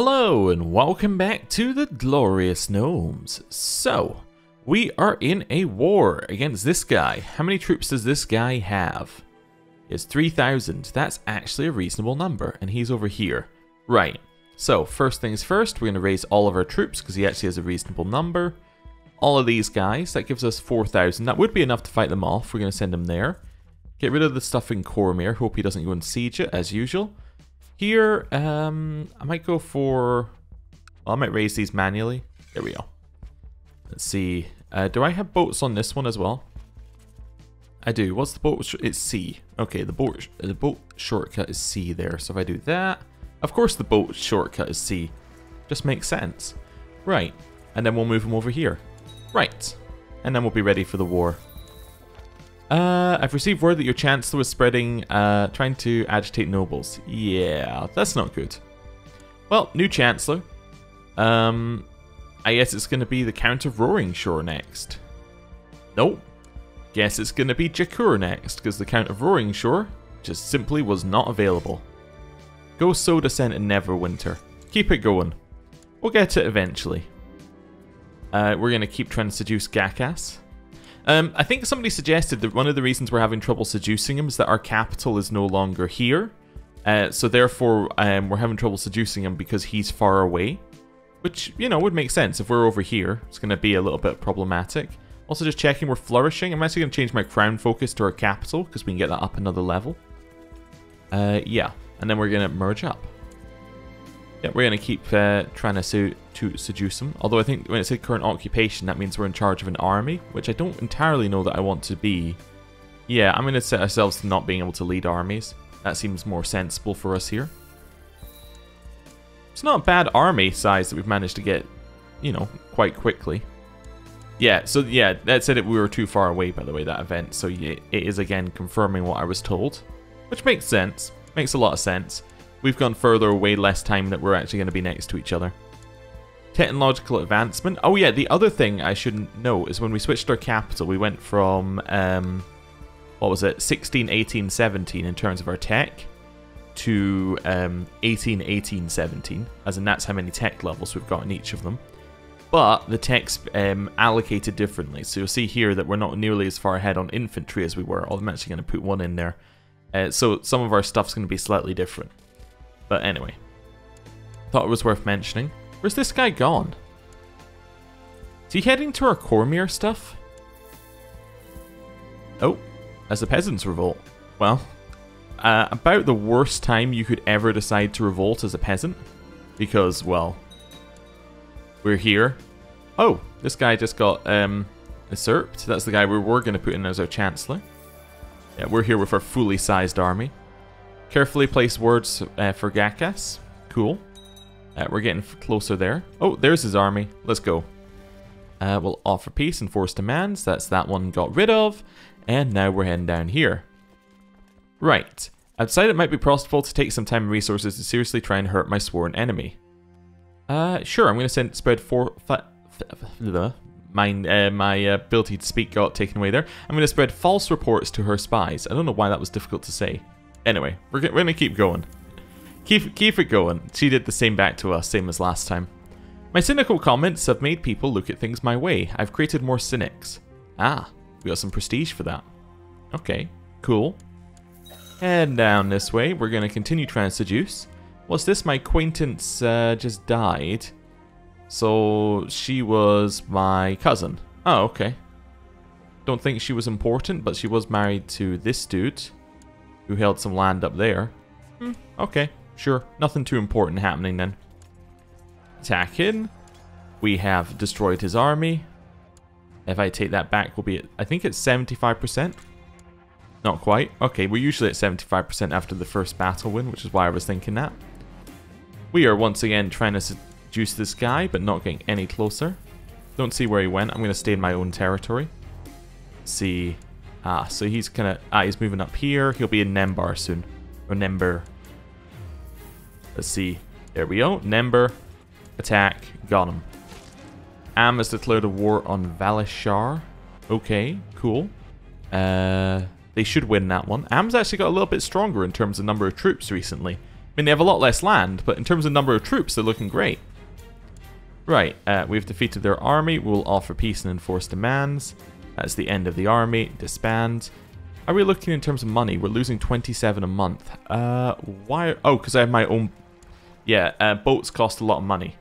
Hello and welcome back to the Glorious Gnomes. So, we are in a war against this guy. How many troops does this guy have? It's 3,000. That's actually a reasonable number, and he's over here. Right, so first things first, we're going to raise all of our troops because he actually has a reasonable number. All of these guys, that gives us 4,000. That would be enough to fight them off. We're going to send him there. Get rid of the stuff in Cormyr. Hope he doesn't go and siege it, as usual. Here, I might go for... Well, I might raise these manually. There we go. Let's see. Do I have boats on this one as well? I do. What's the boat? It's C. Okay, the boat shortcut is C there. So if I do that... Of course the boat shortcut is C. Just makes sense. Right. And then we'll move them over here. Right. And then we'll be ready for the war. I've received word that your chancellor was spreading, trying to agitate nobles. Yeah, that's not good. Well, new chancellor. I guess it's going to be the Count of Roaring Shore next. Nope. Guess it's going to be Jakur next, because the Count of Roaring Shore just simply was not available. Go sow descent in Neverwinter. Keep it going. We'll get it eventually. We're going to keep trying to seduce Gakas. I think somebody suggested that one of the reasons we're having trouble seducing him is that our capital is no longer here. So therefore, we're having trouble seducing him because he's far away. Which, you know, would make sense. If we're over here, it's going to be a little bit problematic. Also just checking we're flourishing. I'm actually going to change my crown focus to our capital because we can get that up another level. Yeah, and then we're going to merge up. Yeah, we're going to keep trying to seduce him. Although I think when it said current occupation, that means we're in charge of an army, which I don't entirely know that I want to be. Yeah, I'm going to set ourselves to not being able to lead armies. That seems more sensible for us here. It's not a bad army size that we've managed to get, you know, quite quickly. Yeah, so yeah, that said we were too far away, by the way, that event. So yeah, it is again confirming what I was told, which makes sense. Makes a lot of sense. We've gone further away less time that we're actually going to be next to each other. Technological advancement. Oh yeah, the other thing I should know is when we switched our capital, we went from, what was it, 16, 18, 17 in terms of our tech, to 18, 18, 17, as in that's how many tech levels we've got in each of them. But the tech's allocated differently, so you'll see here that we're not nearly as far ahead on infantry as we were, although I'm actually going to put one in there. So some of our stuff's going to be slightly different. But anyway, thought it was worth mentioning. Where's this guy gone? Is he heading to our Cormyr stuff? Oh, as the peasants revolt. Well, about the worst time you could ever decide to revolt as a peasant. Because, well, we're here. Oh, this guy just got usurped. That's the guy we were going to put in as our chancellor. Yeah, we're here with our fully sized army. Carefully place words for Gakas. Cool. We're getting closer there. Oh, there's his army. Let's go. We'll offer peace and force demands. That's that one got rid of. And now we're heading down here. Right. I've decided it might be possible to take some time and resources to seriously try and hurt my sworn enemy. Sure, I'm going to spread my ability to speak got taken away there. I'm going to spread false reports to her spies. I don't know why that was difficult to say. Anyway, we're going to keep going. Keep it going. She did the same back to us, same as last time. My cynical comments have made people look at things my way. I've created more cynics. Ah, we got some prestige for that. Okay, cool. Head down this way. We're going to continue trying to seduce. What's this? My acquaintance just died. So she was my cousin. Oh, okay. Don't think she was important, but she was married to this dude who held some land up there. Okay, sure. Nothing too important happening then. Attack in. We have destroyed his army. If I take that back, we'll be at, I think it's 75%. Not quite. Okay, we're usually at 75% after the first battle win, which is why I was thinking that. We are once again trying to seduce this guy, but not getting any closer. Don't see where he went. I'm going to stay in my own territory. See... Ah, so he's kind of... he's moving up here. He'll be in Nembar soon. Or Nember. Let's see. There we go. Nember. Attack. Got him. Am has declared a war on Valishar. Okay, cool. They should win that one. Am's actually got a little bit stronger in terms of number of troops recently. mean, they have a lot less land, but in terms of number of troops, they're looking great. Right, we've defeated their army. We'll offer peace and enforce demands. That's the end of the army. Disband. Are we looking in terms of money? We're losing 27 a month. Why? Oh, because I have my own... Yeah, boats cost a lot of money.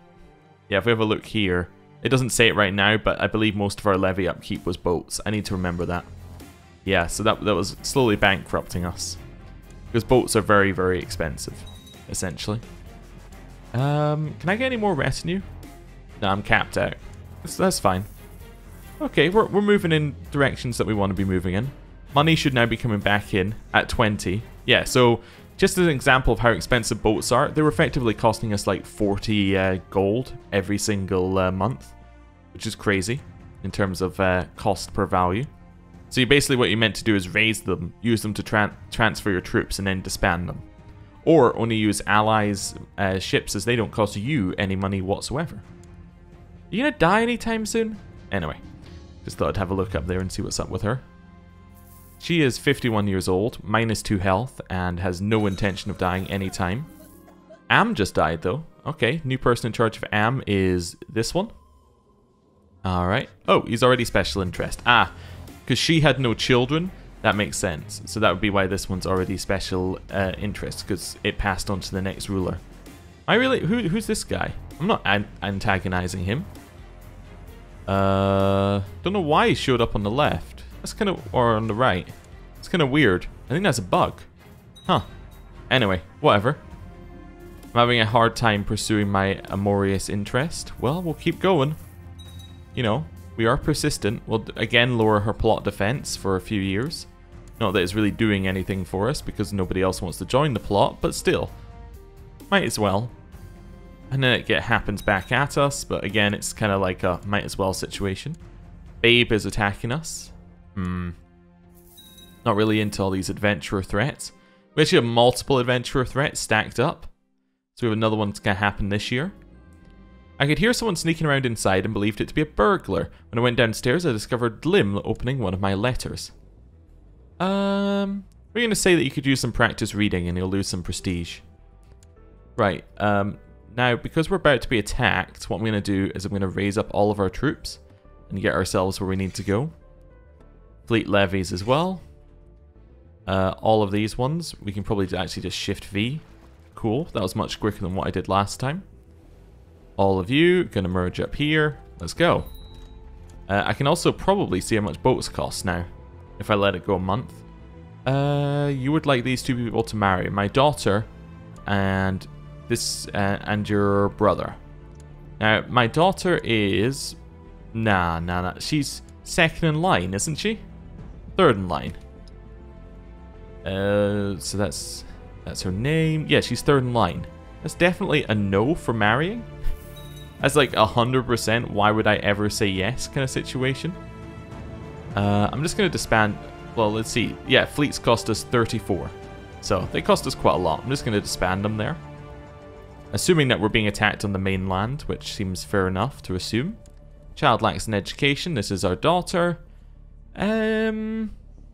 Yeah, if we have a look here, it doesn't say it right now, but I believe most of our levy upkeep was boats. I need to remember that. Yeah, so that was slowly bankrupting us. Because boats are very, very expensive, essentially. Can I get any more retinue? No, I'm capped out. That's fine. Okay, we're moving in directions that we want to be moving in. Money should now be coming back in at 20. Yeah, so just as an example of how expensive boats are, they were effectively costing us like 40 gold every single month, which is crazy in terms of cost per value. So basically what you meant to do is raise them, use them to transfer your troops, and then disband them. Or only use allies' ships, as they don't cost you any money whatsoever. Are you gonna die anytime soon? Anyway, just thought I'd have a look up there and see what's up with her. She is 51 years old, -2 health, and has no intention of dying anytime. Am just died though. Okay, new person in charge of Am is this one. Alright. Oh, he's already special interest. Ah, because she had no children. That makes sense. So that would be why this one's already special interest, because it passed on to the next ruler. Who's this guy? I'm not antagonizing him. Don't know why he showed up on the left. That's kind of, or on the right. It's kind of weird. I think that's a bug. Huh. Anyway, whatever. I'm having a hard time pursuing my amorious interest. Well, we'll keep going. You know, we are persistent. We'll again lower her plot defense for a few years. Not that it's really doing anything for us because nobody else wants to join the plot, but still. Might as well. And then it happens back at us, but again, it's kind of like a might as well situation. Babe is attacking us. Not really into all these adventurer threats. We actually have multiple adventurer threats stacked up. So we have another one that's going to happen this year. I could hear someone sneaking around inside and believed it to be a burglar. When I went downstairs, I discovered Lim opening one of my letters. We're going to say that you could use some practice reading and you'll lose some prestige. Right, now, because we're about to be attacked, what I'm going to do is I'm going to raise up all of our troops and get ourselves where we need to go. Fleet levies as well. All of these ones, we can probably actually just shift V. Cool, that was much quicker than what I did last time. All of you, going to merge up here. Let's go. I can also probably see how much boats cost now, if I let it go a month. You would like these two people to marry. My daughter and this and your brother. Now, my daughter is... Nah. She's second in line, isn't she? Third in line. So that's her name. Yeah, she's third in line. That's definitely a no for marrying. That's like 100% why would I ever say yes kind of situation. I'm just going to disband... Well, let's see. Yeah, fleets cost us 34. So, they cost us quite a lot. I'm just going to disband them there. Assuming that we're being attacked on the mainland, which seems fair enough to assume. Child lacks an education. This is our daughter. She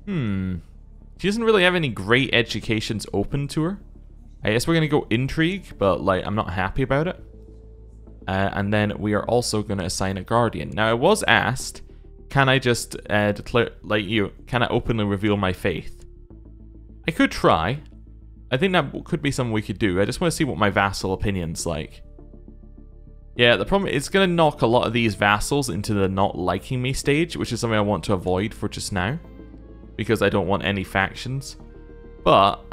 doesn't really have any great educations open to her. I guess we're going to go intrigue, but like I'm not happy about it. And then we are also going to assign a guardian. Now, I was asked, can I just declare, like can I openly reveal my faith? I could try. I think that could be something we could do. I just want to see what my vassal opinion's like. Yeah, the problem is it's going to knock a lot of these vassals into the not liking me stage, which is something I want to avoid for just now. Because I don't want any factions. But,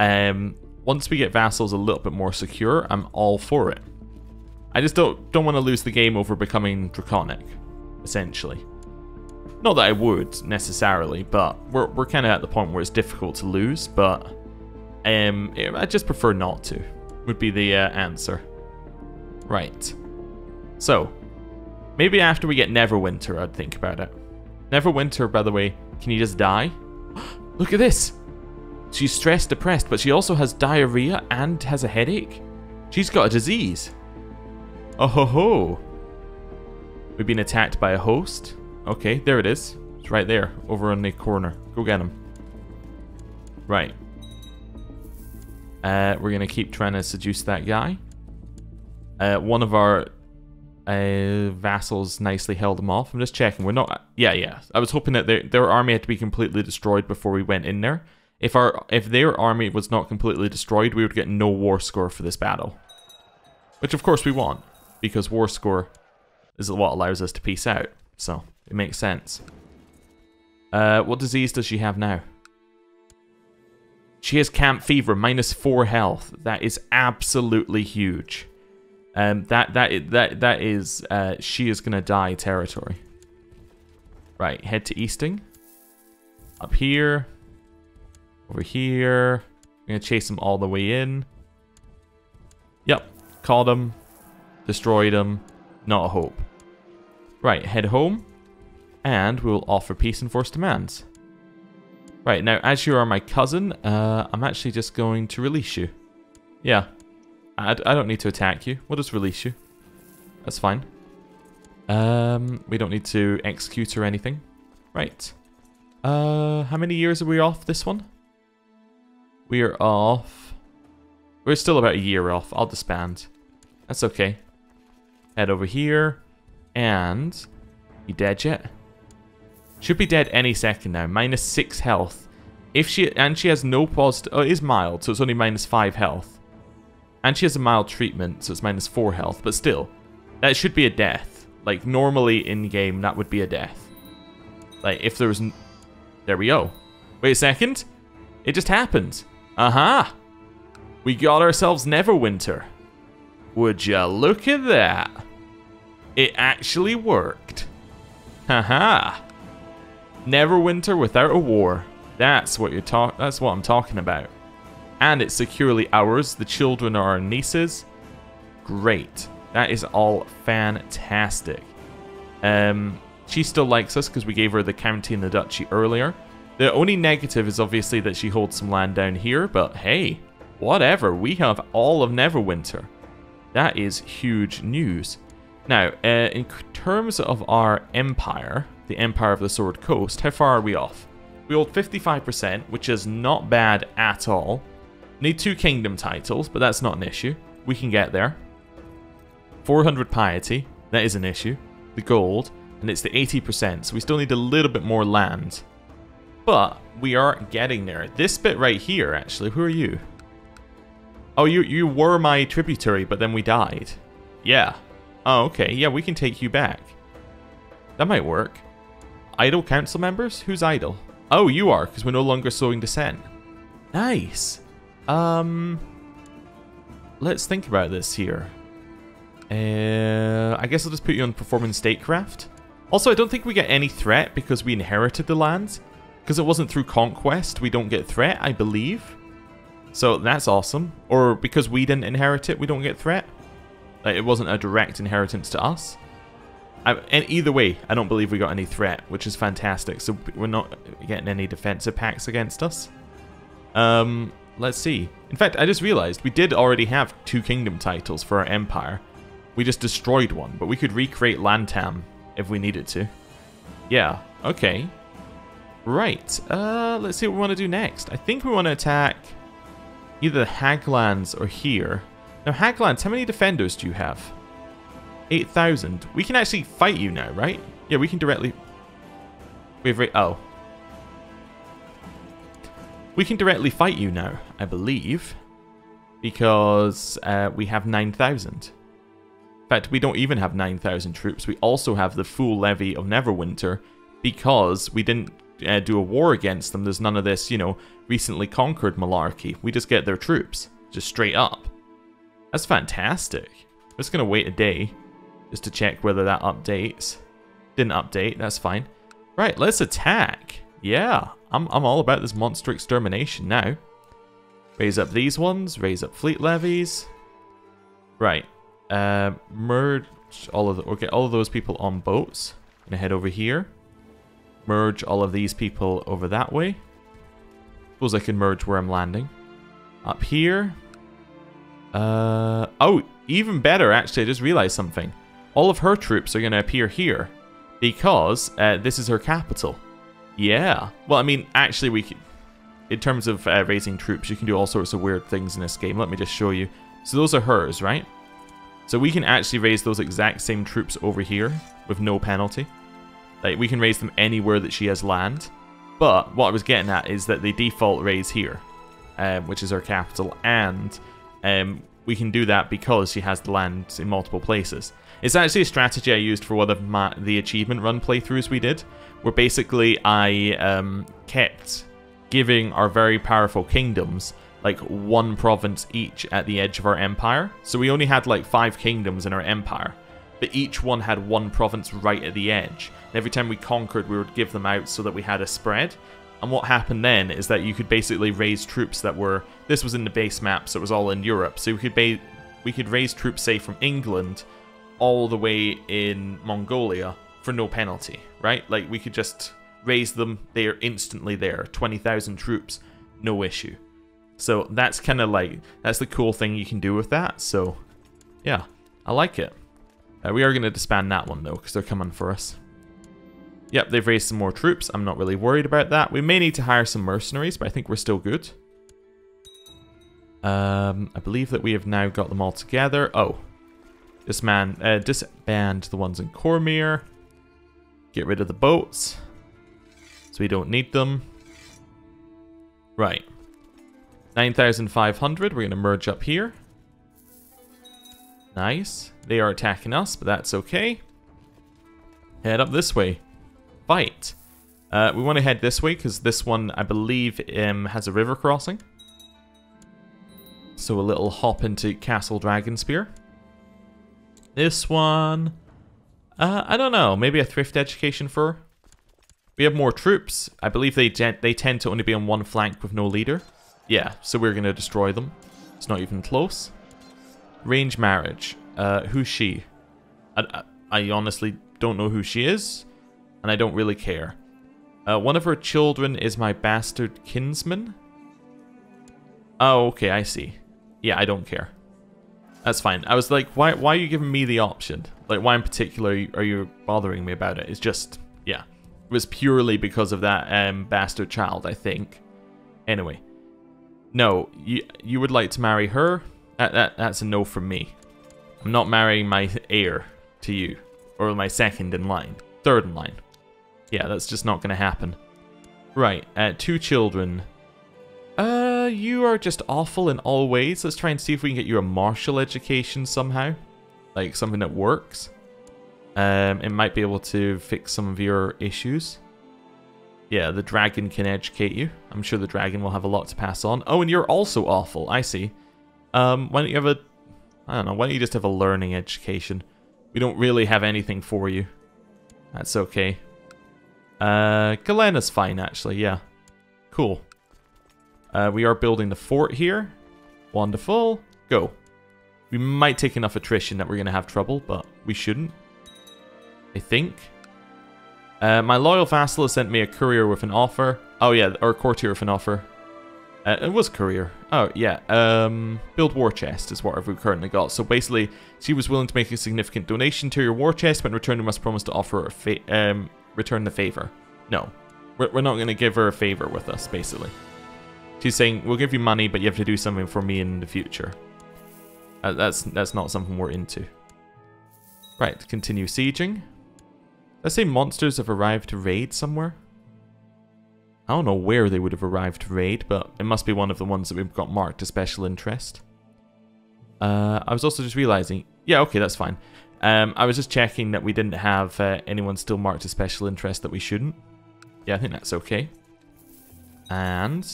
once we get vassals a little bit more secure, I'm all for it. I just don't want to lose the game over becoming draconic, essentially. Not that I would, necessarily, but we're kind of at the point where it's difficult to lose, but I just prefer not to, would be the answer. Right. So, maybe after we get Neverwinter, I'd think about it. Neverwinter, by the way, can you just die? Look at this! She's stressed, depressed, but she also has diarrhea and has a headache. She's got a disease. Oh ho ho! We've been attacked by a host. Okay, there it is. It's right there, over in the corner. Go get him. Right. We're going to keep trying to seduce that guy. One of our vassals nicely held him off. I'm just checking. We're not... Yeah. I was hoping that their army had to be completely destroyed before we went in there. If their army was not completely destroyed, we would get no war score for this battle. Which of course we want, because war score is what allows us to peace out. So, it makes sense. What disease does she have now? She has camp fever, -4 health. That is absolutely huge. That is she is gonna die territory. Right, head to Easting. Up here. Over here. I'm gonna chase them all the way in. Yep, caught them. Destroyed them. Not a hope. Right, head home. And we'll offer peace and force demands. Right, now as you are my cousin, I'm actually just going to release you. Yeah. I don't need to attack you. We'll just release you. That's fine. We don't need to execute or anything. Right. How many years are we off this one? We are off... We're still about a year off. I'll disband. That's okay. Head over here. And... You dead yet? Should be dead any second now. -6 health. If she... And she has no positive... Oh, it is mild, so it's only -5 health. And she has a mild treatment, so it's -4 health. But still, that should be a death. Like, normally in-game, that would be a death. Like, if there was... There we go. Wait a second. It just happened. Aha! We got ourselves Neverwinter. Would ya look at that? It actually worked. Haha. Neverwinter without a war. That's what that's what I'm talking about. And it's securely ours. The children are our nieces. Great. That is all fantastic. She still likes us because we gave her the county and the duchy earlier. The only negative is obviously that she holds some land down here, but hey, whatever. We have all of Neverwinter. That is huge news. Now, in terms of our empire, the Empire of the Sword Coast, how far are we off? We hold 55%, which is not bad at all. Need 2 kingdom titles, but that's not an issue. We can get there. 400 piety, that is an issue. The gold, and it's the 80%, so we still need a little bit more land. But we are getting there. This bit right here, actually, who are you? Oh, you were my tributary, but then we died. Yeah. Oh, okay. Yeah, we can take you back. That might work. Idle council members? Who's idle? Oh, you are, because we're no longer sowing dissent. Nice. Let's think about this here. I guess I'll just put you on performing statecraft. Also, I don't think we get any threat because we inherited the lands. Because it wasn't through conquest, we don't get threat, I believe. So that's awesome. Or because we didn't inherit it, we don't get threat. Like, it wasn't a direct inheritance to us. And either way, I don't believe we got any threat, which is fantastic. So we're not getting any defensive pacts against us. Let's see. In fact, I just realized we did already have 2 kingdom titles for our empire. We just destroyed one, but we could recreate Lantam if we needed to. Yeah, okay. Right, let's see what we want to do next. I think we want to attack either the Haglands or here. Now, Haglands, how many defenders do you have? 8,000. We can actually fight you now, right? Yeah, we can directly... Oh. We can directly fight you now, I believe. Because we have 9,000. In fact, we don't even have 9,000 troops. We also have the full levy of Neverwinter. Because we didn't do a war against them. There's none of this, you know, recently conquered malarkey. We just get their troops. Just straight up. That's fantastic. I'm just going to wait a day. Just to check whether that updates. Didn't update, that's fine. Right, let's attack. Yeah, I'm all about this monster extermination now. Raise up these ones, raise up fleet levies. Right, merge all of the, get all of those people on boats. Gonna head over here. Merge all of these people over that way. Suppose I can merge where I'm landing. Up here. Oh, even better actually, I just realized something. All of her troops are going to appear here because this is her capital. Yeah. Well, I mean, actually, we could... in terms of raising troops, you can do all sorts of weird things in this game. Let me just show you. So those are hers, right? So we can actually raise those exact same troops over here with no penalty. Like, we can raise them anywhere that she has land. But what I was getting at is that they default raise here, which is our capital, and we can do that because she has the land in multiple places. It's actually a strategy I used for one of the achievement run playthroughs we did, where basically I kept giving our very powerful kingdoms like one province each at the edge of our empire. So we only had like 5 kingdoms in our empire, but each one had one province right at the edge. And every time we conquered, we would give them out so that we had a spread. And what happened then is that you could basically raise troops that were... This was in the base map, so it was all in Europe. So we could raise troops, say, from England all the way in Mongolia for no penalty, right? Like, we could just raise them. They are instantly there. 20,000 troops, no issue. So that's kind of like... That's the cool thing you can do with that. So, yeah, I like it. We are going to disband that one, though, because they're coming for us. Yep, they've raised some more troops. I'm not really worried about that. We may need to hire some mercenaries, but I think we're still good. I believe that we have now got them all together. Oh, disband the ones in Cormyr. Get rid of the boats, so we don't need them. Right. 9,500. We're going to merge up here. Nice. They are attacking us, but that's okay. Head up this way. Fight. We want to head this way because this one, I believe, has a river crossing. So a little hop into Castle Dragonspear. This one, I don't know. Maybe a thrift education for her. We have more troops. I believe they tend to only be on one flank with no leader. Yeah, so we're going to destroy them. It's not even close. Range marriage. Who's she? I honestly don't know who she is, and I don't really care. One of her children is my bastard kinsman. Oh, okay, I see. Yeah, I don't care. That's fine. I was like, why are you giving me the option? Like, why in particular are you bothering me about it? It's just, yeah. It was purely because of that bastard child, I think. Anyway. No, you would like to marry her? That's a no from me. I'm not marrying my heir to you. Or my second in line. Third in line. Yeah, that's just not going to happen. Right, 2 children. You are just awful in all ways. Let's try and see if we can get you a martial education somehow. Like, something that works. It might be able to fix some of your issues. Yeah, the dragon can educate you. I'm sure the dragon will have a lot to pass on. Oh, and you're also awful. I see. Why don't you have a... I don't know, why don't you just have a learning education? We don't really have anything for you. That's okay. Galena's fine, actually, yeah. Cool. We are building the fort here. Wonderful. Go. We might take enough attrition that we're going to have trouble, but we shouldn't. I think. My loyal vassal has sent me a courier with an offer. Oh, yeah, or courtier with an offer. It was courier. Oh, yeah. Build war chest is what we've currently got. So basically, she was willing to make a significant donation to your war chest, but in return, you must promise to offer her return the favor. No. We're not going to give her a favor with us, basically. She's saying, we'll give you money, but you have to do something for me in the future. That's not something we're into. Right, continue sieging. Let's say monsters have arrived to raid somewhere. I don't know where they would have arrived to raid, but it must be one of the ones that we've got marked as special interest. I was also just realizing... Yeah, okay, that's fine. I was just checking that we didn't have anyone still marked as special interest that we shouldn't. Yeah, I think that's okay. And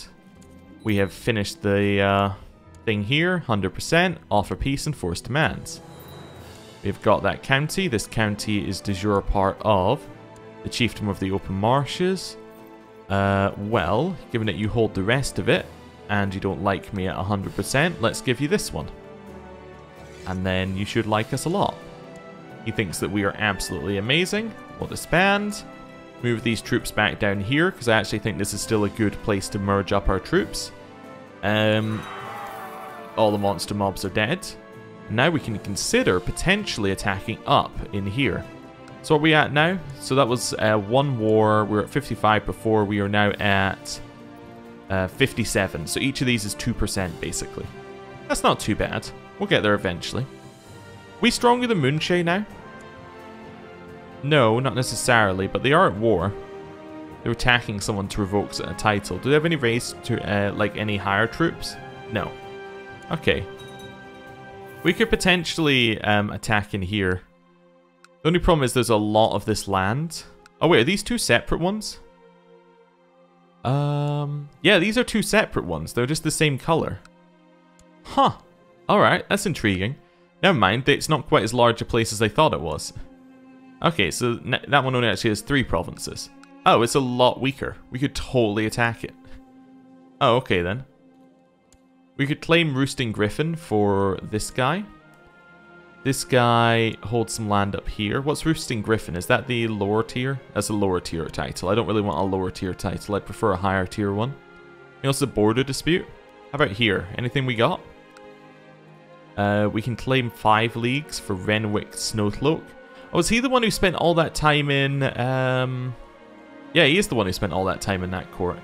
we have finished the thing here, 100%. Offer peace and force demands. We've got that county. This county is de jure part of the Chiefdom of the Open Marshes. Well, given that you hold the rest of it, and you don't like me at 100%, let's give you this one. And then you should like us a lot. He thinks that we are absolutely amazing. We'll disband. Move these troops back down here, because I actually think this is still a good place to merge up our troops. All the monster mobs are dead. Now we can consider potentially attacking up in here. So what are we at now? So that was one war. We were at 55 before. We are now at 57. So each of these is 2%, basically. That's not too bad. We'll get there eventually. We stronger than Moonshay now? No, not necessarily, but they are at war. They're attacking someone to revoke a title. Do they have any race to, like, any higher troops? No. Okay. We could potentially attack in here. The only problem is there's a lot of this land. Oh wait, are these two separate ones? Yeah, these are two separate ones. They're just the same color. Huh. Alright, that's intriguing. Never mind, it's not quite as large a place as I thought it was. Okay, so that one only actually has 3 provinces. Oh, it's a lot weaker. We could totally attack it. Oh, okay then. We could claim Roosting Griffin for this guy. This guy holds some land up here. What's Roosting Griffin? Is that the lower tier? That's a lower tier title. I don't really want a lower tier title. I prefer a higher tier one. We also border dispute. How about here? Anything we got? We can claim 5 leagues for Renwick Snowcloak. Oh, is he the one who spent all that time in... Yeah, he is the one who spent all that time in that court.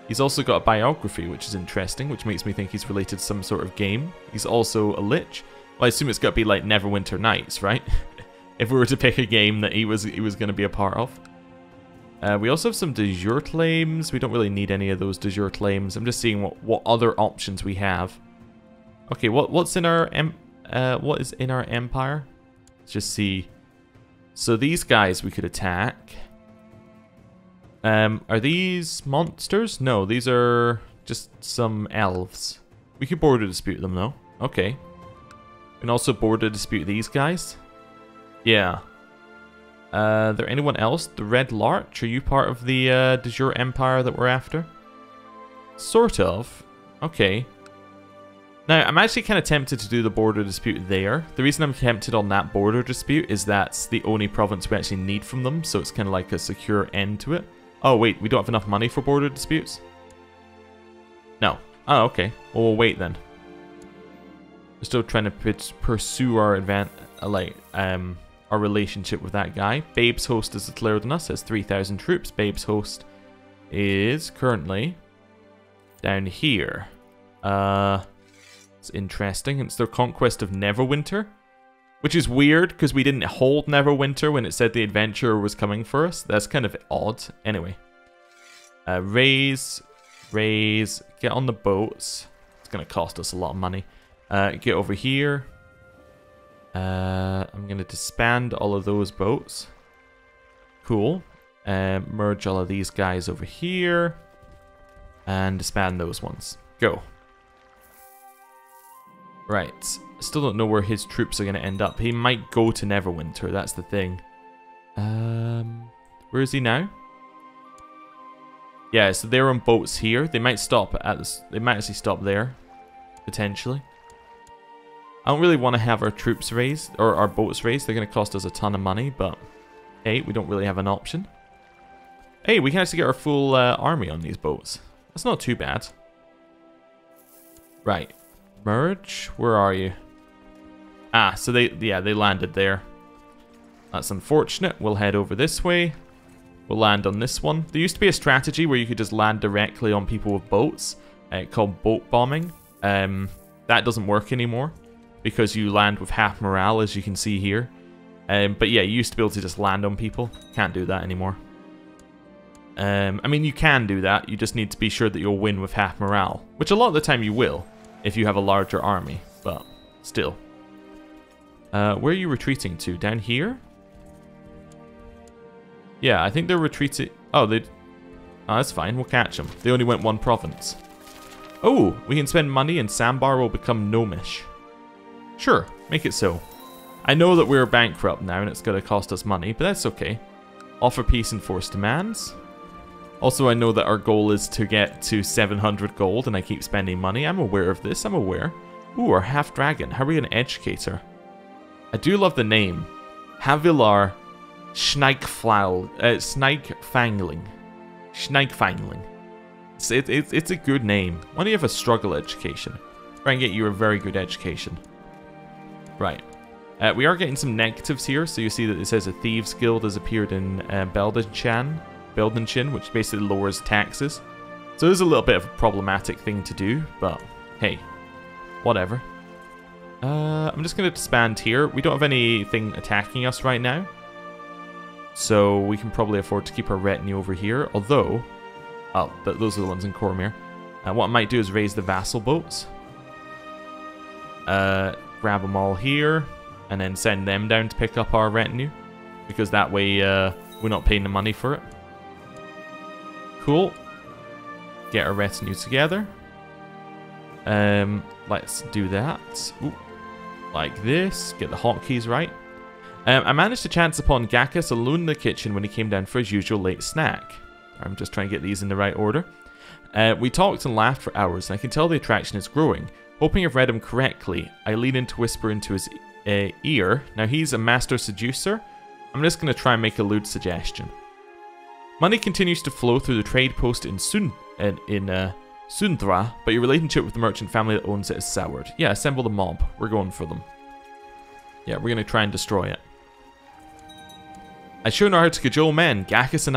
He's also got a biography, which is interesting, which makes me think he's related to some sort of game. He's also a lich. Well, I assume it's got to be like Neverwinter Nights, right? If we were to pick a game that he was going to be a part of. We also have some de jure claims. We don't really need any of those de jure claims. I'm just seeing what other options we have. Okay, what's in our what is in our empire? Let's just see. So these guys we could attack. Are these monsters? No, these are just some elves. We could border dispute them though. Okay. We can also border dispute these guys. Yeah. There anyone else? The Red Larch? Are you part of the de jure empire that we're after? Sort of. Okay. Now, I'm actually kind of tempted to do the border dispute there. The reason I'm tempted on that border dispute is that's the only province we actually need from them, so it's kind of like a secure end to it. Oh, wait, we don't have enough money for border disputes? No. Oh, okay. Well, we'll wait then. We're still trying to pursue our our relationship with that guy. Babe's Host is declared on us, has 3,000 troops. Babe's Host is currently down here. It's interesting. It's their conquest of Neverwinter, which is weird because we didn't hold Neverwinter when it said the adventurer was coming for us. That's kind of odd. Anyway, raise, get on the boats. It's gonna cost us a lot of money. Get over here. I'm gonna disband all of those boats. Cool. Merge all of these guys over here and disband those ones. Go. Right. Still don't know where his troops are going to end up. He might go to Neverwinter, that's the thing. Where is he now? Yeah, so they're on boats here. They might stop at this. They might actually stop there, potentially. I don't really want to have our troops raised, or our boats raised. They're going to cost us a ton of money, but hey, we don't really have an option. Hey, we can actually get our full army on these boats. That's not too bad. Right. Merge? Where are you? Ah, so they landed there. That's unfortunate. We'll head over this way. We'll land on this one. There used to be a strategy where you could just land directly on people with boats, called boat bombing. That doesn't work anymore because you land with half morale, as you can see here. But yeah, you used to be able to just land on people. Can't do that anymore. I mean, you can do that. You just need to be sure that you'll win with half morale, which a lot of the time you will if you have a larger army, but still. Where are you retreating to? Down here? Yeah, I think they're retreating. Oh, oh, that's fine. We'll catch them. They only went one province. Oh, we can spend money and Sandbar will become gnomish. Sure, make it so. I know that we're bankrupt now and it's going to cost us money, but that's okay. Offer peace and force demands. Also, I know that our goal is to get to 700 gold and I keep spending money. I'm aware of this. I'm aware. Ooh, our half-dragon. How are we going to educate her? I do love the name. Havilar Schneikfangling. Schneikfangling. It's a good name. Why don't you have a struggle education? Try and get you a very good education. Right. We are getting some negatives here, so you see that it says a Thieves Guild has appeared in Beldenchin, which basically lowers taxes. So it is a little bit of a problematic thing to do, but hey, whatever. I'm just going to disband here. We don't have anything attacking us right now, so we can probably afford to keep our retinue over here, although... Oh, those are the ones in Cormyr. What I might do is raise the vassal boats. Grab them all here, and then send them down to pick up our retinue, because that way we're not paying the money for it. Cool. Get our retinue together. Let's do that. Ooh. Like this. Get the hotkeys right. I managed to chance upon Gakkus alone in the kitchen when he came down for his usual late snack. I'm just trying to get these in the right order. We talked and laughed for hours, and I can tell the attraction is growing. Hoping I've read him correctly, I lean in to whisper into his ear. Now he's a master seducer. I'm just going to try and make a lewd suggestion. Money continues to flow through the trade post in Sundra, but your relationship with the merchant family that owns it is soured. Yeah, assemble the mob. We're going for them. Yeah, we're going to try and destroy it. I sure know how to cajole men. Gakkus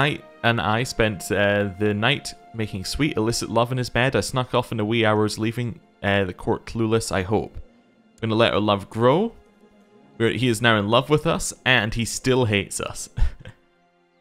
and I spent the night making sweet illicit love in his bed. I snuck off in the wee hours, leaving the court clueless, I hope. I'm going to let our love grow. He is now in love with us, and he still hates us.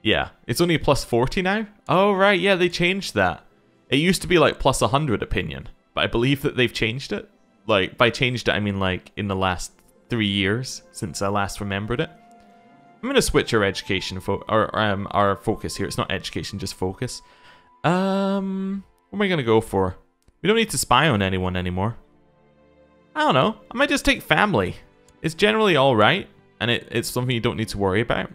Yeah, it's only a plus 40 now? Oh, right, yeah, they changed that. It used to be like plus 100 opinion, but I believe that they've changed it. Like, by changed it, I mean like in the last 3 years since I last remembered it. I'm going to switch our education, our focus here. It's not education, just focus. What am I going to go for? We don't need to spy on anyone anymore. I don't know. I might just take family. It's generally alright, and it's something you don't need to worry about.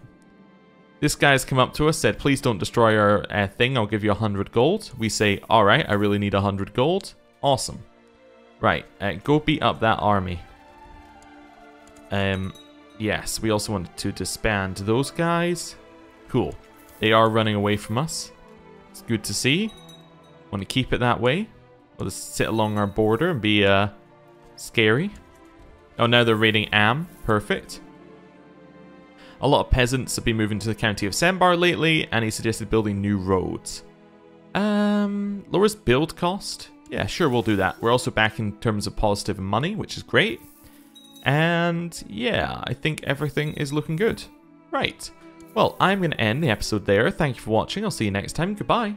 This guy's come up to us, said, please don't destroy our thing, I'll give you 100 gold. We say, alright, I really need 100 gold. Awesome. Right, go beat up that army. Yes, we also wanted to disband those guys. Cool. They are running away from us. It's good to see. Want to keep it that way. We'll just sit along our border and be scary. Oh, now they're raiding Am. Perfect. A lot of peasants have been moving to the county of Sembar lately, and he suggested building new roads. Lowers build cost? Yeah, sure, we'll do that. We're also back in terms of positive money, which is great. And yeah, I think everything is looking good. Right. Well, I'm going to end the episode there. Thank you for watching. I'll see you next time. Goodbye.